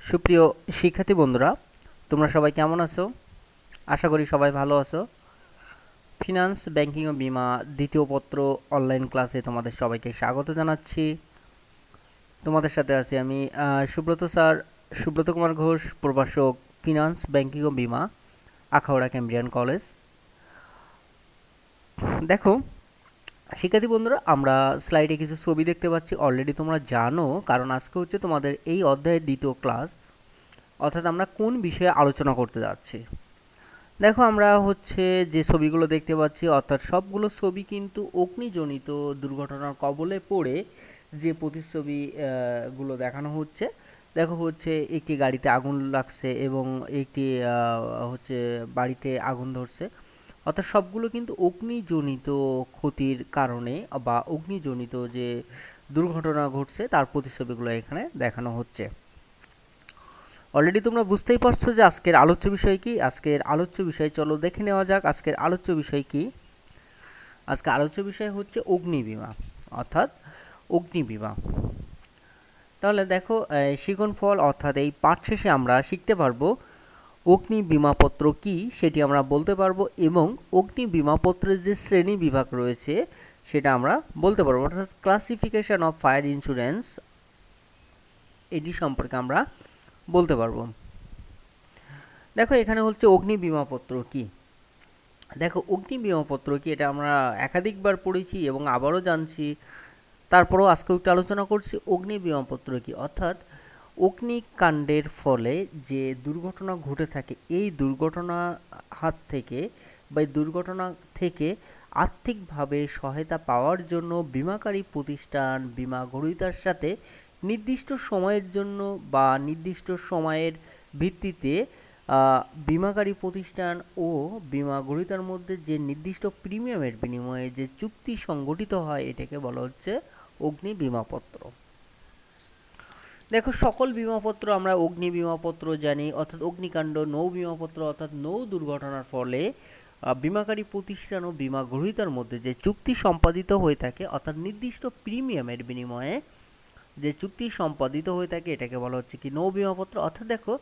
সুপ্রিয় শিক্ষার্থী বন্ধুরা, তোমরা সবাই কেমন আছো? আশা করি সবাই ভালো আছো। ফিনান্স, ব্যাংকিং ও বীমা দ্বিতীয় পত্র অনলাইন ক্লাসে তোমাদের সবাইকে স্বাগত জানাচ্ছি। তোমাদের সাথে আছি আমি সুব্রত স্যার, সুব্রত কুমার ঘোষ, প্রভাষক, ফিনান্স, ব্যাংকিং ও বীমা, আখাউড়া ক্যামব্রিয়ান কলেজ। দেখো শিক্ষার্থী বন্ধুরা, আমরা স্লাইডে কিছু ছবি দেখতে পাচ্ছি, অলরেডি তোমরা জানো, কারণ আজকে হচ্ছে তোমাদের এই অধ্যায়ের দ্বিতীয় ক্লাস, অর্থাৎ আমরা কোন বিষয়ে আলোচনা করতে যাচ্ছি। দেখো আমরা হচ্ছে যে ছবিগুলো দেখতে পাচ্ছি, অর্থাৎ সবগুলো ছবি কিন্তু অগ্নিজনিত দুর্ঘটনার কবলে পড়ে যে প্রতিচ্ছবি গুলো দেখানো হচ্ছে। দেখো হচ্ছে একটি গাড়িতে আগুন লাগছে এবং একটি হচ্ছে বাড়িতে আগুন ধরছে, অর্থাৎ সবগুলো কিন্তু অগ্নিজনিত ক্ষতির কারণে বা অগ্নিজনিত যে দুর্ঘটনা ঘটছে তার প্রতিচ্ছবিগুলো এখানে দেখানো হচ্ছে। অলরেডি তোমরা বুঝতেই পারছো যে আজকের আলোচ্য বিষয় কি। আজকের আলোচ্য বিষয় চলো দেখে নেওয়া যাক। আজকের আলোচ্য বিষয় কি? আজকে আলোচ্য বিষয় হচ্ছে অগ্নিবীমা, অর্থাৎ অগ্নিবীমা। তাহলে দেখো শিখন ফল, অর্থাৎ এই পাঠ শেষে আমরা শিখতে পারবো অগ্নি বিমাপত্র কি সেটি আমরা বলতে পারবো, এবং অগ্নি বিমাপত্রের যে শ্রেণী বিভাগ রয়েছে সেটা আমরা বলতে পারবো, অর্থাৎ ক্লাসিফিকেশন অফ ফায়ার ইন্স্যুরেন্স এটি সম্পর্কে আমরা বলতে পারবো। দেখো এখানে হচ্ছে অগ্নি বিমাপত্র কি। দেখো অগ্নি বিমাপত্র কি এটা আমরা একাধিকবার পড়েছি এবং আবারও জানছি, তারপরও আজকে একটু আলোচনা করছি অগ্নি বিমাপত্র কি। অর্থাৎ অগ্নিকাণ্ডের ফলে যে দুর্ঘটনা ঘটে থাকে, এই দুর্ঘটনা হাত থেকে বা এই দুর্ঘটনা থেকে আর্থিকভাবে সহায়তা পাওয়ার জন্য বিমাকারী প্রতিষ্ঠান বীমা গ্রহীতার সাথে নির্দিষ্ট সময়ের জন্য বা নির্দিষ্ট সময়ের ভিত্তিতে বীমাকারী প্রতিষ্ঠান ও বীমা গ্রহীতার মধ্যে যে নির্দিষ্ট প্রিমিয়ামের বিনিময়ে যে চুক্তি সংগঠিত হয় এটাকে বলা হচ্ছে অগ্নি বিমাপত্র। দেখো সকল বিমাপত্র আমরা অগ্নি বিমাপত্র জানি, অর্থাৎ অগ্নিকাণ্ড, নৌ বিমাপত্র অর্থাৎ নৌ দুর্ঘটনার ফলে বীমাকারী প্রতিষ্ঠান ও বীমা গ্রহীতার মধ্যে যে চুক্তি সম্পাদিত হয়ে থাকে, অর্থাৎ নির্দিষ্ট প্রিমিয়ামের বিনিময়ে যে চুক্তি সম্পাদিত হয়ে থাকে এটাকে বলা হচ্ছে কি নৌ বিমাপত্র। অর্থাৎ দেখো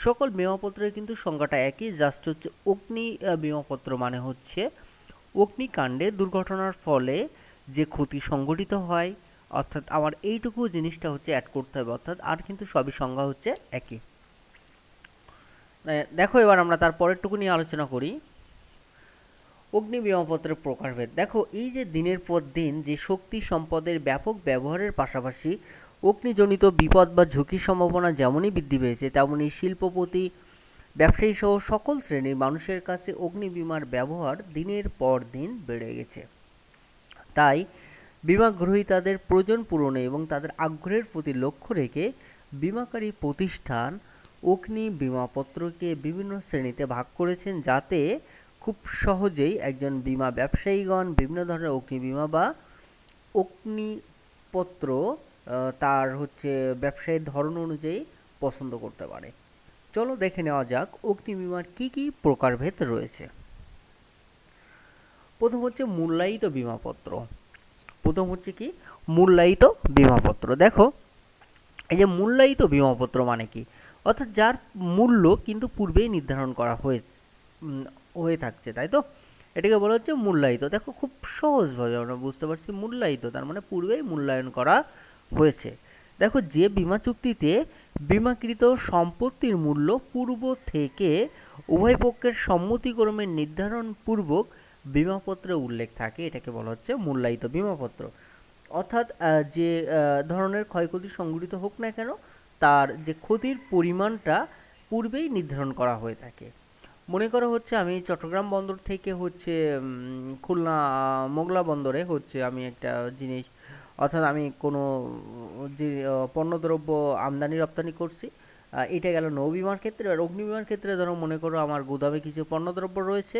সকল বিমাপত্রের কিন্তু সংজ্ঞাটা একই, জাস্ট হচ্ছে অগ্নি বিমাপত্র মানে হচ্ছে অগ্নিকাণ্ডে দুর্ঘটনার ফলে যে ক্ষতি সংঘটিত হয়, অর্থাৎ আমার এইটুকু জিনিসটা হচ্ছে অ্যাড করতে হবে, অর্থাৎ আর কিন্তু সবই সংজ্ঞা হচ্ছে একই। দেখো এবার আমরা তার পরেরটুকু নিয়ে আলোচনা করি। অগ্নি বিমাপত্রের প্রকারভেদ। দেখো এই যে দিনের পর দিন যে শক্তি সম্পদের ব্যাপক ব্যবহারের পাশাপাশি অগ্নিজনিত বিপদ বা ঝুঁকির সম্ভাবনা যেমনই বৃদ্ধি পেয়েছে, তেমনই শিল্পপতি, ব্যবসায়ী সহ সকল শ্রেণীর মানুষের কাছে অগ্নিবীমার ব্যবহার দিনের পর দিন বেড়ে গেছে। তাই বীমা গ্রহীতাদের প্রয়োজন পূরণে এবং তাদের আগ্রহের প্রতি লক্ষ্য রেখে বীমাকারী প্রতিষ্ঠান অগ্নি বিমাপত্রকে বিভিন্ন শ্রেণীতে ভাগ করেছেন, যাতে খুব সহজেই একজন বীমা ব্যবসায়ীগণ বিভিন্ন ধরনের অগ্নি বিমা বা অগ্নিপত্র তার হচ্ছে ব্যবসায়ের ধরন অনুযায়ী পছন্দ করতে পারে। চলো দেখে নেওয়া যাক অগ্নি বিমার কী কী প্রকারভেদ রয়েছে। প্রথম হচ্ছে মূল্যায়িত বিমাপত্র। প্রথম হচ্ছে কি মূল্যায়িত বিমাপত্র। দেখো এই যে মূল্যায়িত বিমাপত্র মানে কি, অর্থাৎ যার মূল্য কিন্তু পূর্বেই নির্ধারণ করা হয়ে থাকছে, তাই তো, এটাকে বলা হচ্ছে মূল্যায়িত। দেখো খুব সহজভাবে আমরা বুঝতে পারছি, মূল্যায়িত তার মানে পূর্বেই মূল্যায়ন করা হয়েছে। দেখো যে বিমা চুক্তিতে বিমাকৃত সম্পত্তির মূল্য পূর্ব থেকে উভয় পক্ষের সম্মতিক্রমে নির্ধারণ পূর্বক বিমাপত্রে উল্লেখ থাকে এটাকে বলা হচ্ছে মূল্যায়িত বিমাপত্র। অর্থাৎ যে ধরনের ক্ষয়ক্ষতি সংঘটিত হোক না কেন, তার যে ক্ষতির পরিমাণটা পূর্বেই নির্ধারণ করা হয়ে থাকে। মনে করো হচ্ছে আমি চট্টগ্রাম বন্দর থেকে হচ্ছে খুলনা মোগলা বন্দরে হচ্ছে আমি একটা জিনিস, অর্থাৎ আমি কোনো যে পণ্যদ্রব্য আমদানি রপ্তানি করছি, এটা গেল নৌবিমার ক্ষেত্রে। আর অগ্নিবিমার ক্ষেত্রে ধরো মনে করো আমার গুদামে কিছু পণ্যদ্রব্য রয়েছে,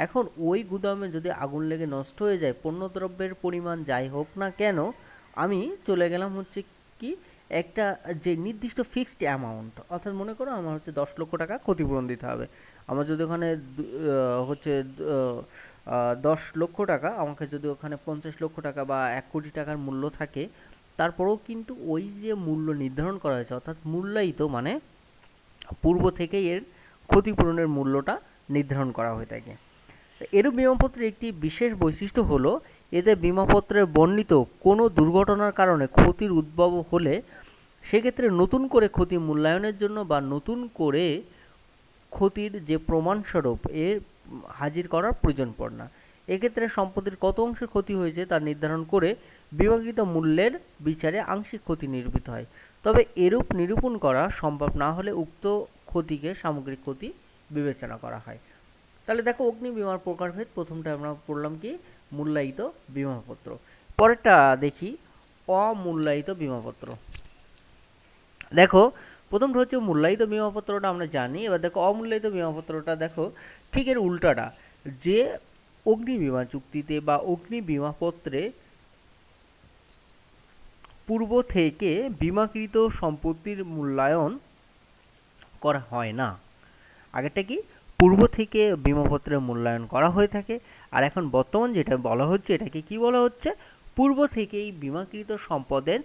এখন ওই গুদামে যদি আগুন লেগে নষ্ট হয়ে যায়, পণ্যদ্রব্যের পরিমাণ যাই হোক না কেন, আমি চলে গেলাম হচ্ছে কি একটা যে নির্দিষ্ট ফিক্সড অ্যামাউন্ট, অর্থাৎ মনে করো আমার হচ্ছে 10 লক্ষ টাকা ক্ষতিপূরণ দিতে হবে। আমার যদি ওখানে হচ্ছে 10 লক্ষ টাকা, আমাকে যদি ওখানে 50 লক্ষ টাকা বা 1 কোটি টাকার মূল্য থাকে, তারপরেও কিন্তু ওই যে মূল্য নির্ধারণ করা হয়েছে, অর্থাৎ মূল্যায়িত মানে পূর্ব থেকেই এর ক্ষতিপূরণের মূল্যটা নির্ধারণ করা হয়ে থাকে। এরূপ বিমাপত্রের একটি বিশেষ বৈশিষ্ট্য হলো এতে বিমাপত্রের বর্ণিত কোনো দুর্ঘটনার কারণে ক্ষতির উদ্ভব হলে সেক্ষেত্রে নতুন করে ক্ষতি মূল্যায়নের জন্য বা নতুন করে ক্ষতির যে প্রমাণস্বরূপ এর হাজির করার প্রয়োজন পড়ে না। এক্ষেত্রে সম্পত্তির কত অংশের ক্ষতি হয়েছে তা নির্ধারণ করে বিভাগীত মূল্যের বিচারে আংশিক ক্ষতি নিরূপিত হয়। তবে এরূপ নিরূপণ করা সম্ভব না হলে উক্ত ক্ষতিকে সামগ্রিক ক্ষতি বিবেচনা করা হয়। তাহলে দেখো অগ্নি বিমার প্রকারভেদ, প্রথমটা আমরা পড়লাম কি মূল্যায়িত বিমাপত্র। পরেরটা দেখি অমূল্যায়িত বিমাপত্র। দেখো প্রথমটা হচ্ছে মূল্যায়িত বিমাপত্রটা আমরা জানি। এবার দেখো অমূল্যায়িত বিমাপত্রটা দেখো ঠিক এর উল্টাটা, যে অগ্নি বিমা চুক্তিতে বা অগ্নি বিমাপত্রে পূর্ব থেকে বিমাকৃত সম্পত্তির মূল্যায়ন করা হয় না। আগেরটা কি পূর্ব থেকে বিমাপত্রের মূল্যায়ন করা হয়ে থাকে, আর এখন বর্তমান যেটা বলা হচ্ছে এটাকে কি বলা হচ্ছে, পূর্ব থেকেই বিমাকৃত সম্পদের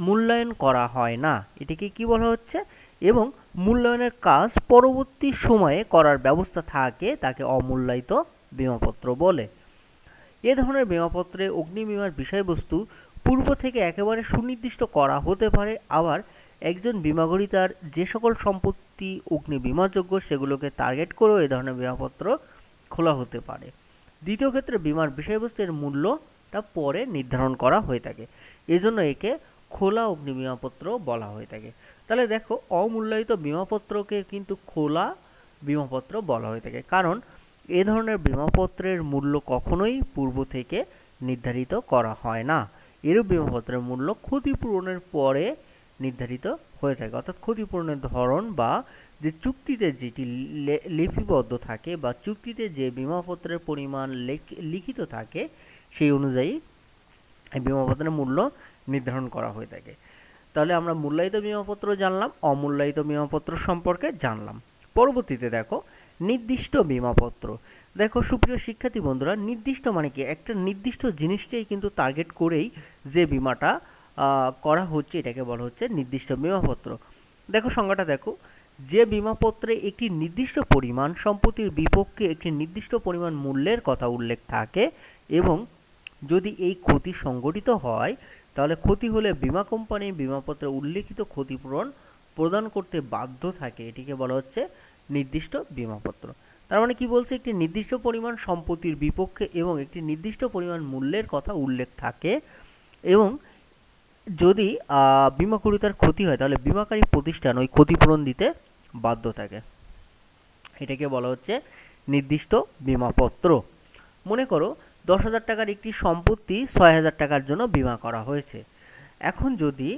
মূল্যায়ন করা হয় না, এটাকে কি বলা হচ্ছে, এবং মূল্যায়নের কাজ পরবর্তী সময়ে করার ব্যবস্থা থাকে তাকে অমূল্যায়িত বিমাপত্র বলে। এ ধরনের বিমাপত্রে অগ্নি বিমার বিষয়বস্তু পূর্ব থেকে একেবারে সুনির্দিষ্ট করা হতে পারে, আবার একজন বিমাগ্রহীতার যে সকল সম্পত্তি অগ্নি বিমাযোগ্য সেগুলোকে টার্গেট করেও এ ধরনের বিমাপত্র খোলা হতে পারে। দ্বিতীয় ক্ষেত্রে বিমার বিষয়বস্তুর মূল্যটা পরে নির্ধারণ করা হয়ে থাকে, এজন্য একে খোলা অগ্নি বিমাপত্র বলা হয়ে থাকে। তাহলে দেখো অমূল্যায়িত বিমাপত্রকে কিন্তু খোলা বিমাপত্র বলা হয়ে থাকে, কারণ এ ধরনের বিমাপত্রের মূল্য কখনোই পূর্ব থেকে নির্ধারিত করা হয় না। এরূপ বিমাপত্রের মূল্য ক্ষতিপূরণের পরে নির্ধারিত হয়ে থাকে, অর্থাৎ ক্ষতিপূরণের ধরন বা যে চুক্তিতে যেটি লিপিবদ্ধ থাকে বা চুক্তিতে যে বিমাপত্রের পরিমাণ লিখিত থাকে সেই অনুযায়ী এই বিমাপত্রের মূল্য নির্ধারণ করা হয়ে থাকে। তাহলে আমরা মূল্যায়িত বিমাপত্র জানলাম, অমূল্যায়িত বিমাপত্র সম্পর্কে জানলাম। পরবর্তীতে দেখো নির্দিষ্ট বিমাপত্র। দেখো সুপ্রিয় শিক্ষার্থী বন্ধুরা, নির্দিষ্ট মানে কি, একটা নির্দিষ্ট জিনিসকেই কিন্তু টার্গেট করেই যে বিমাটা করা হচ্ছে এটাকে বলা হচ্ছে নির্দিষ্ট বিমাপত্র। দেখো সংজ্ঞাটা দেখো, যে বিমাপত্রে একটি নির্দিষ্ট পরিমাণ সম্পত্তির বিপক্ষে একটি নির্দিষ্ট পরিমাণ মূল্যের কথা উল্লেখ থাকে এবং যদি এই ক্ষতি সংঘটিত হয় তাহলে ক্ষতি হলে বিমা কোম্পানি বিমাপত্রে উল্লেখিত ক্ষতিপূরণ প্রদান করতে বাধ্য থাকে, এটিকে বলা হচ্ছে নির্দিষ্ট বিমাপত্র। তার মানে কি বলছে, একটি নির্দিষ্ট পরিমাণ সম্পত্তির বিপক্ষে এবং একটি নির্দিষ্ট পরিমাণ মূল্যের কথা উল্লেখ থাকে এবং যদি বিমাকৃতার ক্ষতি হয় তাহলে বিমাকারী প্রতিষ্ঠান ওই ক্ষতিপূরণ দিতে বাধ্য থাকে, এটাকে বলা হচ্ছে নির্দিষ্ট বিমাপত্র। মনে করো 10,000 টাকার একটি সম্পত্তি 6,000 টাকার জন্য বিমা করা হয়েছে। এখন যদি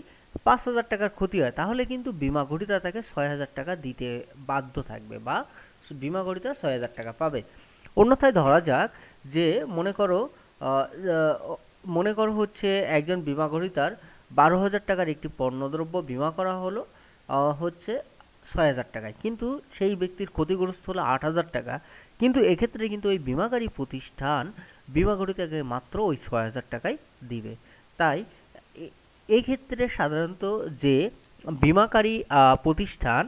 5,000 টাকার ক্ষতি হয় তাহলে কিন্তু বিমাগ্রহীতা তাকে 6,000 টাকা দিতে বাধ্য থাকবে বা বিমাগ্রহীতা 6,000 টাকা পাবে। অন্যথায় ধরা যাক যে মনে করো হচ্ছে একজন বিমাগ্রহীতার 12,000 টাকার একটি পণ্যদ্রব্য বিমা করা হলো হচ্ছে 6,000 টাকায়, কিন্তু সেই ব্যক্তির ক্ষতিগ্রস্ত হলো 8,000 টাকা, কিন্তু এক্ষেত্রে কিন্তু ওই বিমাকারী প্রতিষ্ঠান বিমাগ্রহীতাকে মাত্র ওই 6,000 টাকায় দিবে। তাই এক্ষেত্রে সাধারণত যে বিমাকারী প্রতিষ্ঠান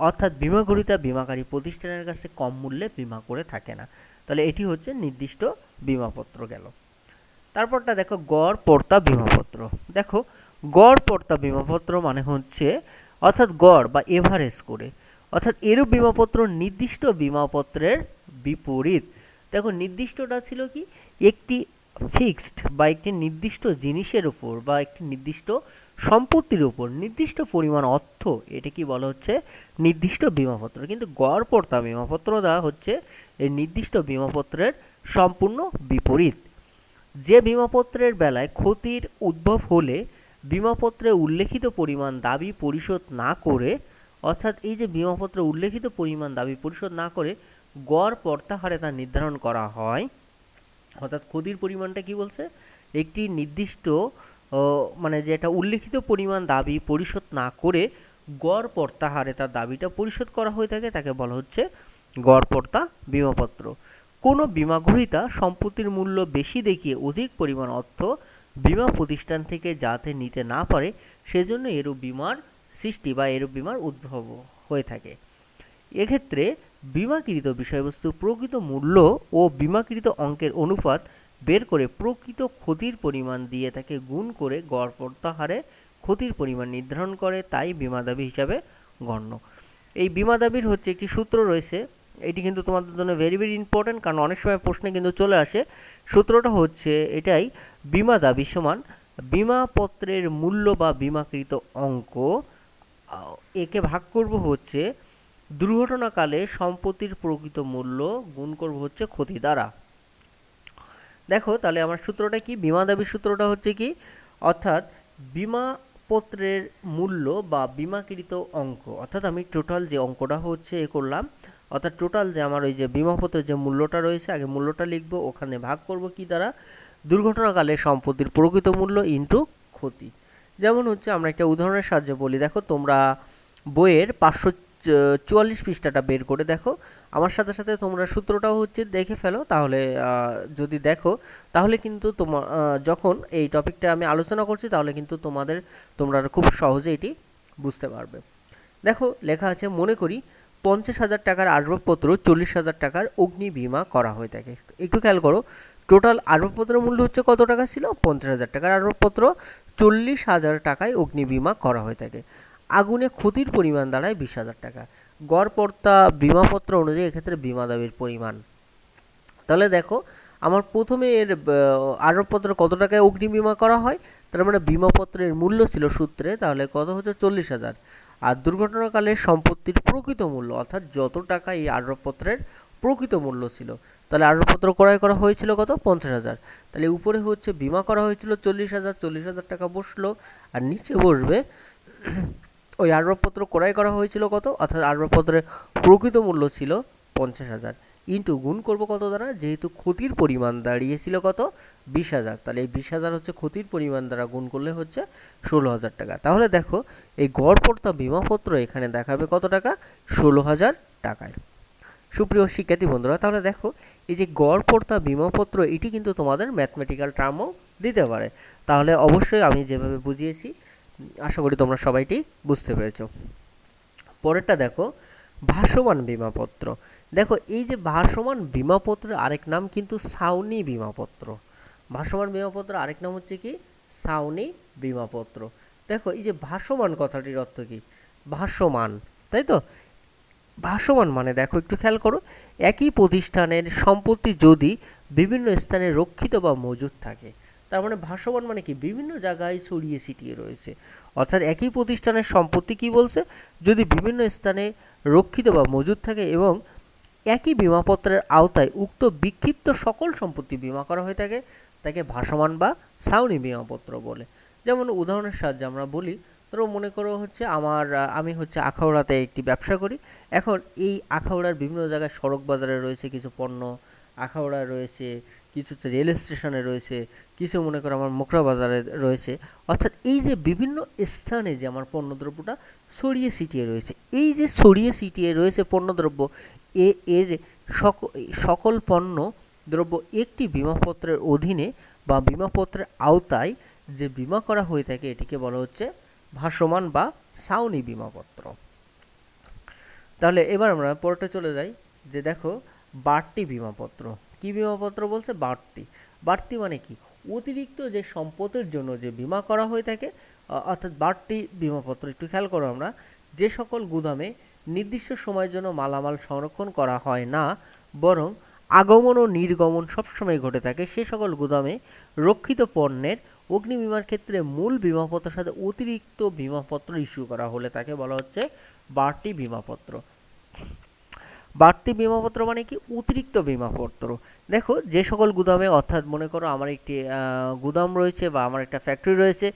অর্থাৎ বিমাগ্রহীতা বিমাকারী প্রতিষ্ঠানের কাছে কম মূল্যে বিমা করে থাকে না। তাহলে এটি হচ্ছে নির্দিষ্ট বিমাপত্র গেল। তারপরটা দেখো গড় পর্তা বিমাপত্র। দেখো গড় পর্তা বিমাপত্র মানে হচ্ছে অর্থাৎ গড় বা এভারেজ করে, অর্থাৎ এরূপ বিমাপত্র নির্দিষ্ট বিমাপত্রের বিপরীত। দেখো নির্দিষ্টটা ছিল কি, একটি ফিক্সড বা একটি নির্দিষ্ট জিনিসের উপর বা একটি নির্দিষ্ট সম্পত্তির উপর নির্দিষ্ট পরিমাণ অর্থ, এটা কি বলা হচ্ছে নির্দিষ্ট বিমাপত্র। কিন্তু গড় পর্তা বিমাপত্রটা হচ্ছে এই নির্দিষ্ট বিমাপত্রের সম্পূর্ণ বিপরীত। যে বিমাপত্রের বেলায় ক্ষতির উদ্ভব হলে বিমাপত্রে উল্লেখিত পরিমাণ দাবি পরিশোধ না করে, অর্থাৎ এই যে বিমাপত্রে উল্লেখিত পরিমাণ দাবি পরিশোধ না করে গড় পর্তা হারে তা নির্ধারণ করা হয়, অর্থাৎ ক্ষতির পরিমাণটা কি বলছে, একটি নির্দিষ্ট মানে যেটা উল্লেখিত পরিমাণ দাবি পরিশোধ না করে গড় পর্তা হারে তার দাবিটা পরিশোধ করা হয়ে থাকে তাকে বলা হচ্ছে গড় পর্তা বিমাপত্র। কোনো বিমাগ্রহীতা সম্পত্তির মূল্য বেশি দেখিয়ে অধিক পরিমাণ অর্থ বিমা প্রতিষ্ঠান থেকে যাতে নিতে না পারে সেজন্য এরূপ বিমার সৃষ্টি বা এরূপ বিমার উদ্ভব হয়ে থাকে। এক্ষেত্রে বিমাকৃত বিষয়বস্তু প্রকৃত মূল্য ও বিমাকৃত অঙ্কের অনুপাত বের করে প্রকৃত ক্ষতির পরিমাণ দিয়ে তাকে গুণ করে গড় প্রত্যাহারে ক্ষতির পরিমাণ নির্ধারণ করে, তাই বিমা দাবি হিসাবে গণ্য। এই বিমা দাবির হচ্ছে একটি সূত্র রয়েছে, এটি কিন্তু তোমাদের জন্য ভেরি ভেরি ইম্পর্টেন্ট, কারণ অনেক সময় প্রশ্নে কিন্তু চলে আসে। সূত্রটা হচ্ছে এটাই, বিমা দাবি সমান বিমাপত্রের মূল্য বা বিমাকৃত অঙ্ক, একে ভাগ করব হচ্ছে দুর্ঘটনাকালে সম্পত্তির প্রকৃত মূল্য গুণ করব হচ্ছে ক্ষতি দ্বারা। দেখো তাহলে আমার সূত্রটা কি, বিমা দাবির সূত্রটা হচ্ছে কি, অর্থাৎ বিমাপত্রের মূল্য বা বিমাকৃত অঙ্ক, অর্থাৎ আমি টোটাল যে অঙ্কটা হচ্ছে এ করলাম, অর্থাৎ টোটাল যে আমার ওই যে বিমাপত্রের যে মূল্যটা রয়েছে, আগে মূল্যটা লিখবো, ওখানে ভাগ করব কি দ্বারা, দুর্ঘটনাকালে সম্পত্তির প্রকৃত মূল্য ইন্টু ক্ষতি। যেমন হচ্ছে আমরা একটা উদাহরণের সাহায্যে বলি, দেখো তোমরা বইয়ের 544 পৃষ্ঠাটা বের করে দেখো, আমার সাথে সাথে তোমরা সূত্রটাও হচ্ছে দেখে ফেলো, তাহলে যদি দেখো তাহলে কিন্তু তোমার যখন এই টপিকটা আমি আলোচনা করছি তাহলে কিন্তু তোমরা খুব সহজে এটি বুঝতে পারবে। দেখো লেখা আছে, মনে করি 50,000 টাকার আসবাবপত্র 40,000 টাকার অগ্নি বীমা করা হয়ে থাকে। একটু খেয়াল করো, টোটাল আসবাবপত্রের মূল্য হচ্ছে কত টাকা ছিল, 50,000 টাকার আসবাবপত্র, 40,000 টাকায় অগ্নি বীমা করা হয়ে থাকে। আগুনে ক্ষতির পরিমাণ দাঁড়ায় 20,000 টাকা। গড়পড়তা বিমাপত্র অনুযায়ী এক্ষেত্রে বিমা দাবির পরিমাণ। তাহলে দেখো আমার প্রথমে এর আসবাবপত্র কত টাকায় অগ্নি বীমা করা হয়, তার মানে বিমাপত্রের মূল্য ছিল সূত্রে, তাহলে কত হচ্ছে 40,000। আর দুর্ঘটনাকালে সম্পত্তির প্রকৃত মূল্য, অর্থাৎ যত টাকা এই আসবাবপত্রের প্রকৃত মূল্য ছিল, তাহলে আসবাবপত্র ক্রয় করা হয়েছিল কত, 50,000। তাহলে উপরে হচ্ছে বিমা করা হয়েছিল 40,000, 40,000 টাকা বসলো, আর নিচে বসবে ওই আসবাবপত্র ক্রয় করা হয়েছিল কত, অর্থাৎ আসবাবপত্রের প্রকৃত মূল্য ছিল 50,000, ইন্টু গুণ করব কত দ্বারা, যেহেতু ক্ষতির পরিমাণ দাঁড়িয়েছিল কত, 20,000, তাহলে এই 20,000 হচ্ছে ক্ষতির পরিমাণ দ্বারা গুণ করলে হচ্ছে 16,000 টাকা। তাহলে দেখো এই গড়পড়তা বিমাপত্র এখানে দেখাবে কত টাকা, 16,000 টাকায়। সুপ্রিয় শিক্ষার্থী বন্ধুরা, তাহলে দেখো এই যে গড়পড়তা বিমাপত্র এটি কিন্তু তোমাদের ম্যাথমেটিক্যাল টার্মও দিতে পারে, তাহলে অবশ্যই আমি যেভাবে বুঝিয়েছি আশা করি তোমরা সবাইটি বুঝতে পেরেছো। পরেরটা দেখো, ভাসমান বিমাপত্র। দেখো এই যে ভাসমান বিমাপত্রের আরেক নাম কিন্তু ছাউনি বিমাপত্র। ভাসমান বিমাপত্র আরেক নাম হচ্ছে কি, ছাউনি বিমাপত্র। দেখো এই যে ভাসমান কথাটির অর্থ কি, ভাসমান, তাই তো, ভাসমান মানে দেখো একটু খেয়াল করো, একই প্রতিষ্ঠানের সম্পত্তি যদি বিভিন্ন স্থানে রক্ষিত বা মজুদ থাকে, তার মানে ভাসমান মানে কি, বিভিন্ন জায়গায় ছড়িয়ে ছিটিয়ে রয়েছে, অর্থাৎ একই প্রতিষ্ঠানের সম্পত্তি কি বলছে, যদি বিভিন্ন স্থানে রক্ষিত বা মজুদ থাকে এবং একই বিমাপত্রের আওতায় উক্ত বিক্ষিপ্ত সকল সম্পত্তি বিমা করা হয়ে থাকে, তাকে ভাসমান বা ছাউনি বিমাপত্র বলে। যেমন উদাহরণের সাহায্যে আমরা বলি, ধরো মনে করো হচ্ছে আমি হচ্ছে আখাউড়াতে একটি ব্যবসা করি, এখন এই আখাউড়ার বিভিন্ন জায়গায় সড়ক বাজারে রয়েছে কিছু পণ্য, আখাউড়ায় রয়েছে কিছু, হচ্ছে রেল স্টেশনে রয়েছে কিছু, মনে করো আমার মোকরা বাজারে রয়েছে, অর্থাৎ এই যে বিভিন্ন স্থানে যে আমার পণ্যদ্রব্যটা ছড়িয়ে ছিটিয়ে রয়েছে, এই যে ছড়িয়ে ছিটিয়ে রয়েছে পণ্যদ্রব্য, এর সকল পণ্য দ্রব্য একটি বিমাপত্রের অধীনে বা বিমাপত্রের আওতায় যে বিমা করা হয়ে থাকে এটিকে বলা হচ্ছে ভাসমান বা ছাউনি বিমাপত্র। তাহলে এবার আমরা পরেরটা চলে যাই, যে দেখো বাড়তি বিমাপত্র। কি বিমাপত্র বলছে, বাড়তি। বাড়তি মানে কি, অতিরিক্ত যে সম্পদের জন্য যে বিমা করা হয়ে থাকে, অর্থাৎ বাড়তি বিমাপত্র। একটু খেয়াল করো, আমরা যে সকল গুদামে নির্দিষ্ট সময়ের জন্য মালামাল সংরক্ষণ করা হয় না, বরং আগমন ও নির্গমন সবসময় ঘটে থাকে, সে সকল গুদামে রক্ষিত পণ্যের অগ্নি বিমার ক্ষেত্রে মূল বিমাপত্রের সাথে অতিরিক্ত বিমাপত্র ইস্যু করা হলে তাকে বলা হচ্ছে বাড়তি বিমাপত্র। বাড়তি বিমাপত্র মানে কি, অতিরিক্ত বিমাপত্র। দেখো যে সকল গুদামে, অর্থাৎ মনে করো আমার একটি গুদাম রয়েছে বা আমার একটা ফ্যাক্টরি রয়েছে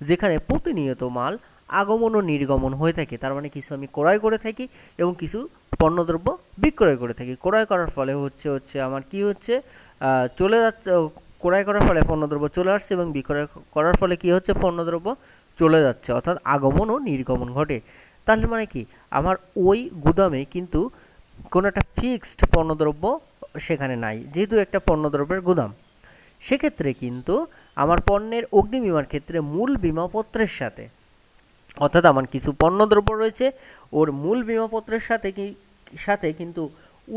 যেখানে প্রতিনিয়ত মাল আগমন ও নির্গমন হয়ে থাকে, তার মানে কিছু আমি ক্রয় করে থাকি এবং কিছু পণ্যদ্রব্য বিক্রয় করে থাকি। ক্রয় করার ফলে হচ্ছে আমার কি হচ্ছে, চলে যাচ্ছে, ক্রয় করার ফলে পণ্যদ্রব্য চলে আসছে এবং বিক্রয় করার ফলে কি হচ্ছে, পণ্যদ্রব্য চলে যাচ্ছে, অর্থাৎ আগমন ও নির্গমন ঘটে। তাহলে মানে কি, আমার ওই গুদামে কিন্তু কোনো একটা ফিক্সড পণ্যদ্রব্য সেখানে নাই, যেহেতু একটা পণ্যদ্রব্যের গুদাম, সেক্ষেত্রে কিন্তু আমার পণ্যের অগ্নি বিমার ক্ষেত্রে মূল বিমাপত্রের সাথে অর্থাৎ আমার কিছু পণ্যদ্রব্য রয়েছে, ওর মূল বিমাপত্রের সাথে কিন্তু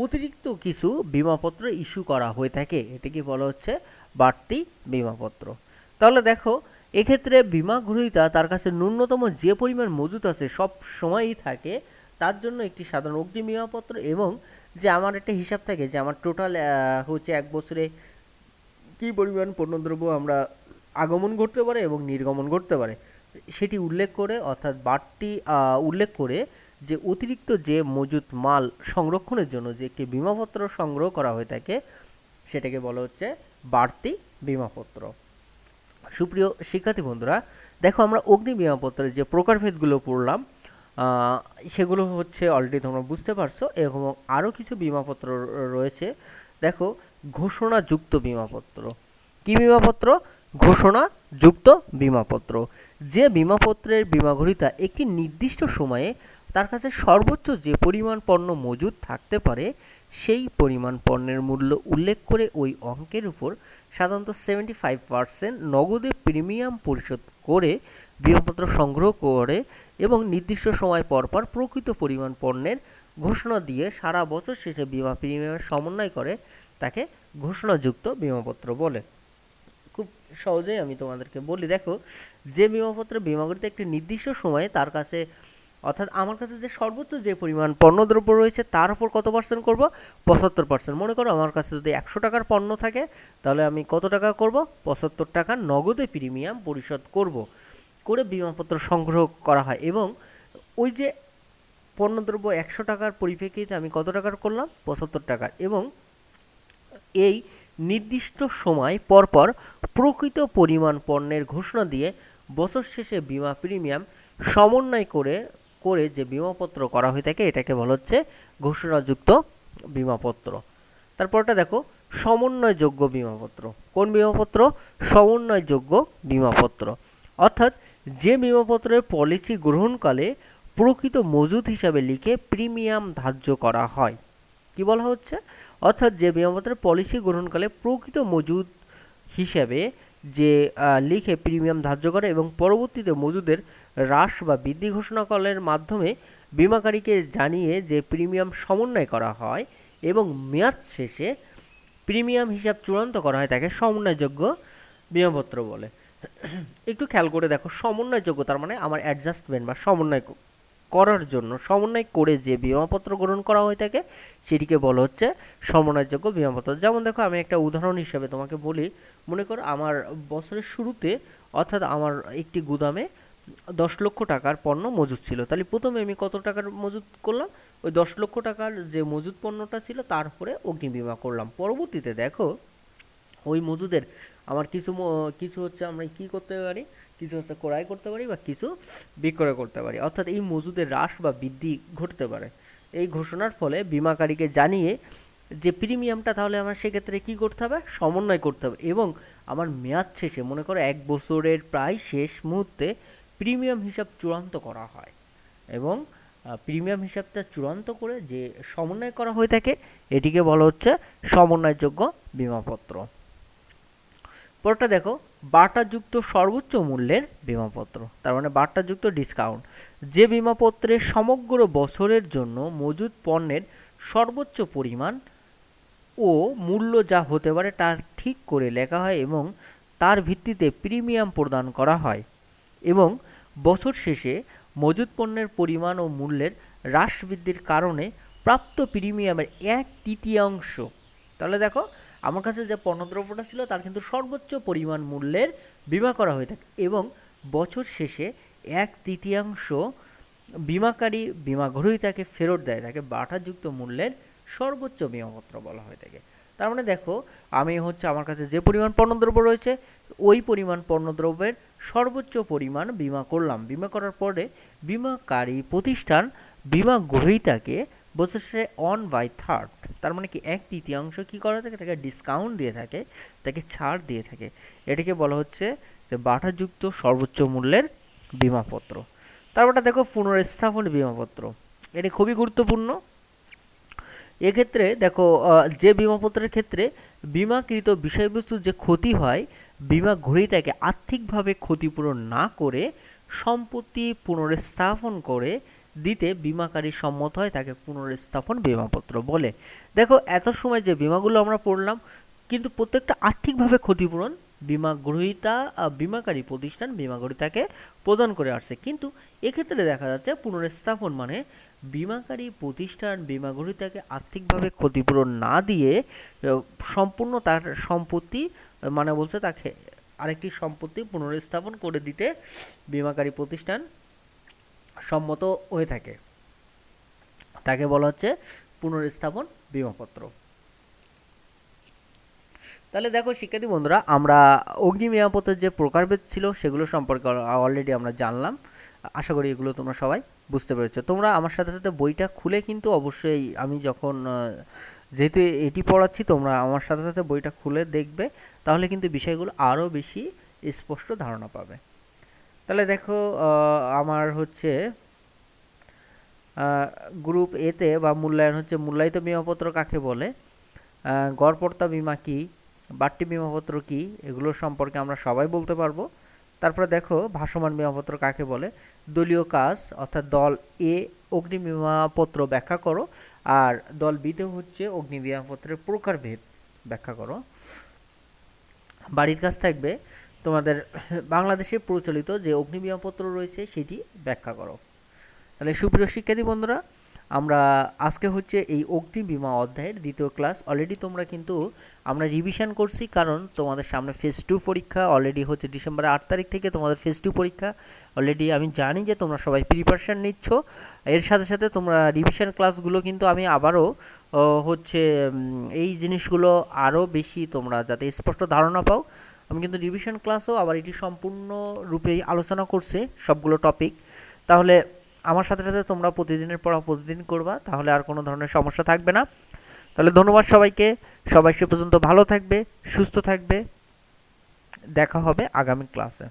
অতিরিক্ত কিছু বিমাপত্র ইস্যু করা হয়ে থাকে, এটাকে বলা হচ্ছে বাড়তি বিমাপত্র। তাহলে দেখো এক্ষেত্রে বিমা গ্রহীতা তার কাছে ন্যূনতম যে পরিমাণ মজুত আছে সব সময়ই থাকে, তার জন্য একটি সাধারণ অগ্রিম বিমাপত্র, এবং যে আমার একটা হিসাব থাকে যে আমার টোটাল হচ্ছে এক বছরে কী পরিমাণ পণ্যদ্রব্য আমরা আগমন করতে পারে এবং নির্গমন করতে পারে সেটি উল্লেখ করে, অর্থাৎ বাড়তি উল্লেখ করে যে অতিরিক্ত যে মজুত মাল সংরক্ষণের জন্য যে একটি বিমাপত্র সংগ্রহ করা হয়ে থাকে সেটাকে বলা হচ্ছে বাড়তি বিমাপত্র। সুপ্রিয় শিক্ষার্থী বন্ধুরা, দেখো আমরা অগ্নি বিমাপত্রের যে প্রকারভেদগুলো পড়লাম সেগুলো হচ্ছে অলরেডি তোমরা বুঝতে পারছো। এবং আরও কিছু বিমাপত্র রয়েছে। দেখো ঘোষণাযুক্ত বিমাপত্র। কি বিমাপত্র? ঘোষণাযুক্ত বিমাপত্র। যে বিমাপত্রের বিমাগ্রহীতা একটি নির্দিষ্ট সময়ে তার কাছে সর্বোচ্চ যে পরিমাণ পণ্য মজুদ থাকতে পারে সেই পরিমাণ পণ্যের মূল্য উল্লেখ করে ওই অঙ্কের উপর সাধারণত 75% নগদে প্রিমিয়াম পরিশোধ করে বিমাপত্র সংগ্রহ করে এবং নির্দিষ্ট সময় পরপর প্রকৃত পরিমাণ পণ্যের ঘোষণা দিয়ে সারা বছর শেষে বিমা প্রিমিয়ামের সমন্বয় করে তাকে ঘোষণাযুক্ত বিমাপত্র বলে। খুব সহজেই আমি তোমাদেরকে বলি, দেখো যে বিমাপত্র বিমাগ্রহীতা একটি নির্দিষ্ট সময়ে তার কাছে, অর্থাৎ আমার কাছে যে সর্বোচ্চ যে পরিমাণ পণ্যদ্রব্য রয়েছে তার উপর কত পার্সেন্ট করবো? 75%। মনে করো আমার কাছে যদি 100 টাকার পণ্য থাকে তাহলে আমি কত টাকা করব? 75 টাকা নগদে প্রিমিয়াম পরিশোধ করব, করে বিমাপত্র সংগ্রহ করা হয়। এবং ওই যে পণ্যদ্রব্য 100 টাকার পরিপ্রেক্ষিতে আমি কত টাকার করলাম? 75 টাকার। এবং এই নির্দিষ্ট সময় পরপর প্রকৃত পরিমাণ পণ্যের ঘোষণা দিয়ে বছর শেষে বিমা প্রিমিয়াম সমন্বয় করে যে বিমাপত্র করা হয়ে থাকে এটাকে বলা হচ্ছে ঘোষণাযুক্ত বিমাপত্র। তারপরটা দেখো সমন্বয়যোগ্য বিমাপত্র। কোন বিমাপত্র? সমন্বয়যোগ্য বিমাপত্র। অর্থাৎ যে বিমাপত্রের পলিসি গ্রহণকালে প্রকৃত মজুদ হিসাবে লিখে প্রিমিয়াম ধার্য করা হয়। কি বলা হচ্ছে? অর্থাৎ যে বিমাপত্রের পলিসি গ্রহণকালে প্রকৃত মজুদ হিসাবে যে লিখে প্রিমিয়াম ধার্য করে এবং পরবর্তীতে মজুদের হ্রাস বা বৃদ্ধি ঘোষণাকলের মাধ্যমে বিমাকারীকে জানিয়ে যে প্রিমিয়াম সমন্বয় করা হয় এবং মেয়াদ শেষে প্রিমিয়াম হিসাব চূড়ান্ত করা হয় তাকে সমন্বয়যোগ্য বিমাপত্র বলে। একটু খেয়াল করে দেখো, সমন্বয়যোগ্য তার মানে আমার অ্যাডজাস্টমেন্ট বা সমন্বয় করার জন্য, সমন্বয় করে যে বিমাপত্র গ্রহণ করা হয়ে থাকে সেটিকে বলা হচ্ছে সমন্বয়যোগ্য বিমাপত্র। যেমন দেখো আমি একটা উদাহরণ হিসেবে তোমাকে বলি, মনে করো আমার বছরের শুরুতে, অর্থাৎ আমার একটি গুদামে 10 লক্ষ টাকার পণ্য মজুদ ছিল, তাহলে প্রথমে আমি কত টাকার মজুদ করলাম? ওই 10 লক্ষ টাকার যে মজুদ পণ্যটা ছিল তার উপরে অগ্নিবীমা করলাম। পরবর্তীতে দেখো ওই মজুদের আমার কিছু হচ্ছে আমরা কি করতে পারি, কিছু হচ্ছে ক্রয় করতে পারি বা কিছু বিক্রয় করতে পারি, অর্থাৎ এই মজুদের হ্রাস বা বৃদ্ধি ঘটতে পারে। এই ঘোষণার ফলে বিমাকারীকে জানিয়ে যে প্রিমিয়ামটা তাহলে আমার সেক্ষেত্রে কি করতে হবে? সমন্বয় করতে হবে। এবং আমার মেয়াদ শেষে, মনে করো 1 বছরের প্রায় শেষ মুহূর্তে প্রিমিয়াম হিসাব চূড়ান্ত করা হয় এবং প্রিমিয়াম হিসাবটা চূড়ান্ত করে যে সমন্বয় করা হয়ে থাকে এটিকে বলা হচ্ছে সমন্বয়যোগ্য বিমাপত্র। পরটা দেখো বাটাযুক্ত সর্বোচ্চ মূল্যের বিমাপত্র। তার মানে বাটাযুক্ত ডিসকাউন্ট। যে বিমাপত্রে সমগ্র বছরের জন্য মজুদ পণ্যের সর্বোচ্চ পরিমাণ ও মূল্য যা হতে পারে তা ঠিক করে লেখা হয় এবং তার ভিত্তিতে প্রিমিয়াম প্রদান করা হয় এবং বছর শেষে মজুদ পণ্যের পরিমাণ ও মূল্যের হ্রাস বৃদ্ধির কারণে প্রাপ্ত প্রিমিয়ামের 1/3। তাহলে দেখো আমার কাছে যে পণ্যদ্রব্যটা ছিল তার কিন্তু সর্বোচ্চ পরিমাণ মূল্যের বিমা করা হয়ে থাকে এবং বছর শেষে 1/3 বিমাকারী বিমা গ্রহীতাকে ফেরত দেয়, তাকে বাটাযুক্ত মূল্যের সর্বোচ্চ বিমাপত্র বলা হয়ে থাকে। তার মানে দেখো আমি হচ্ছে আমার কাছে যে পরিমাণ পণ্যদ্রব্য রয়েছে ওই পরিমাণ পণ্যদ্রব্যের সর্বোচ্চ পরিমাণ বিমা করলাম। বিমা করার পরে বিমাকারী প্রতিষ্ঠান বিমা গ্রহীতাকে বছর শেষে 1/3, তার মানে কি 1/3 কি করা থাকে? তাকে ডিসকাউন্ট দিয়ে থাকে, তাকে ছাড় দিয়ে থাকে। এটাকে বলা হচ্ছে যে বাটাযুক্ত সর্বোচ্চ মূল্যের বিমাপত্র। তারপরটা দেখো পুনর্স্থাপন বিমাপত্র। এটি খুবই গুরুত্বপূর্ণ। এক্ষেত্রে দেখো যে বিমাপত্রের ক্ষেত্রে বিমাকৃত বিষয়বস্তুর যে ক্ষতি হয় বিমা গ্রহীতাকে আর্থিকভাবে ক্ষতিপূরণ না করে সম্পত্তি পুনর্স্থাপন করে দিতে বীমাকারী সম্মত হয় তাকে পুনর্স্থাপন বীমাপত্র বলে। দেখো এত সময় যে বীমাগুলো আমরা পড়লাম, কিন্তু প্রত্যেকটা আর্থিকভাবে ক্ষতিপূরণ বীমাকারী প্রতিষ্ঠান বীমাগ্রহীতাকে প্রদান করে আসছে। কিন্তু এক্ষেত্রে দেখা যাচ্ছে পুনর্স্থাপন মানে বীমাকারী প্রতিষ্ঠান বীমাগ্রহীতাকে আর্থিকভাবে ক্ষতিপূরণ না দিয়ে সম্পূর্ণ তার সম্পত্তি মানে বলছে তাকে আরেকটি সম্পত্তি পুনর্স্থাপন করে দিতে বীমাকারী প্রতিষ্ঠান সম্মত হয়ে থাকে, তাকে বলা হচ্ছে পুনর্স্থাপন বীমাপত্র। তাহলে দেখো শিক্ষার্থী বন্ধুরা, আমরা অগ্নি বীমাপত্রের যে প্রকারভেদ ছিল সেগুলো সম্পর্কে অলরেডি আমরা জানলাম। আশা করি এগুলো তোমরা সবাই বুঝতে পেরেছো। তোমরা আমার সাথে সাথে বইটা খুলে কিন্তু অবশ্যই, আমি যখন যেহেতু এটি পড়াচ্ছি, তোমরা আমার সাথে সাথে বইটা খুলে দেখবে, তাহলে কিন্তু বিষয়গুলো আরও বেশি স্পষ্ট ধারণা পাবে। তাহলে দেখো আমার হচ্ছে গ্রুপ এতে বা মূল্যায়ন হচ্ছে মূল্যায়িত বীমাপত্র কাকে বলে, গড়পড়তা বীমা কি, বাড়তি বীমাপত্র কি, এগুলো সম্পর্কে আমরা সবাই বলতে পারবো। তারপরে দেখো ভাসমান বীমাপত্র কাকে বলে, দলীয় কাজ অর্থাৎ দল এ অগ্নি বীমাপত্র ব্যাখ্যা করো, আর দল বিতে হচ্ছে অগ্নি বীমাপত্রের প্রকারভেদ ব্যাখ্যা করো। বাড়ির কাজ থাকবে তোমাদের বাংলাদেশে প্রচলিত যে অগ্নি বীমাপত্র রয়েছে সেটি ব্যাখ্যা করো। তাহলে সুপ্রিয় শিক্ষার্থী বন্ধুরা, আমরা আজকে হচ্ছে এই অগ্নি বীমা অধ্যায়ের দ্বিতীয় ক্লাস। অলরেডি তোমরা কিন্তু আমরা রিভিশন করছি, কারণ তোমাদের সামনে ফেজ 2 পরীক্ষা অলরেডি হচ্ছে ডিসেম্বরের 8 তারিখ থেকে তোমাদের ফেজ 2 পরীক্ষা। অলরেডি আমি জানি যে তোমরা সবাই প্রিপারেশান নিচ্ছ। এর সাথে সাথে তোমরা রিভিশন ক্লাসগুলো কিন্তু আমি আবারও হচ্ছে এই জিনিসগুলো আরও বেশি তোমরা যাতে স্পষ্ট ধারণা পাও, আমি কিন্তু রিভিশন ক্লাসও আবার এটি সম্পূর্ণরূপে আলোচনা করছি সবগুলো টপিক। তাহলে আমার সাথে সাথে তোমরা প্রতিদিনের পড়া প্রতিদিন করবা, তাহলে আর কোনো ধরনের সমস্যা থাকবে না। তাহলে ধন্যবাদ সবাইকে, সবাই সে পর্যন্ত ভালো থাকবে, সুস্থ থাকবে, দেখা হবে আগামী ক্লাসে।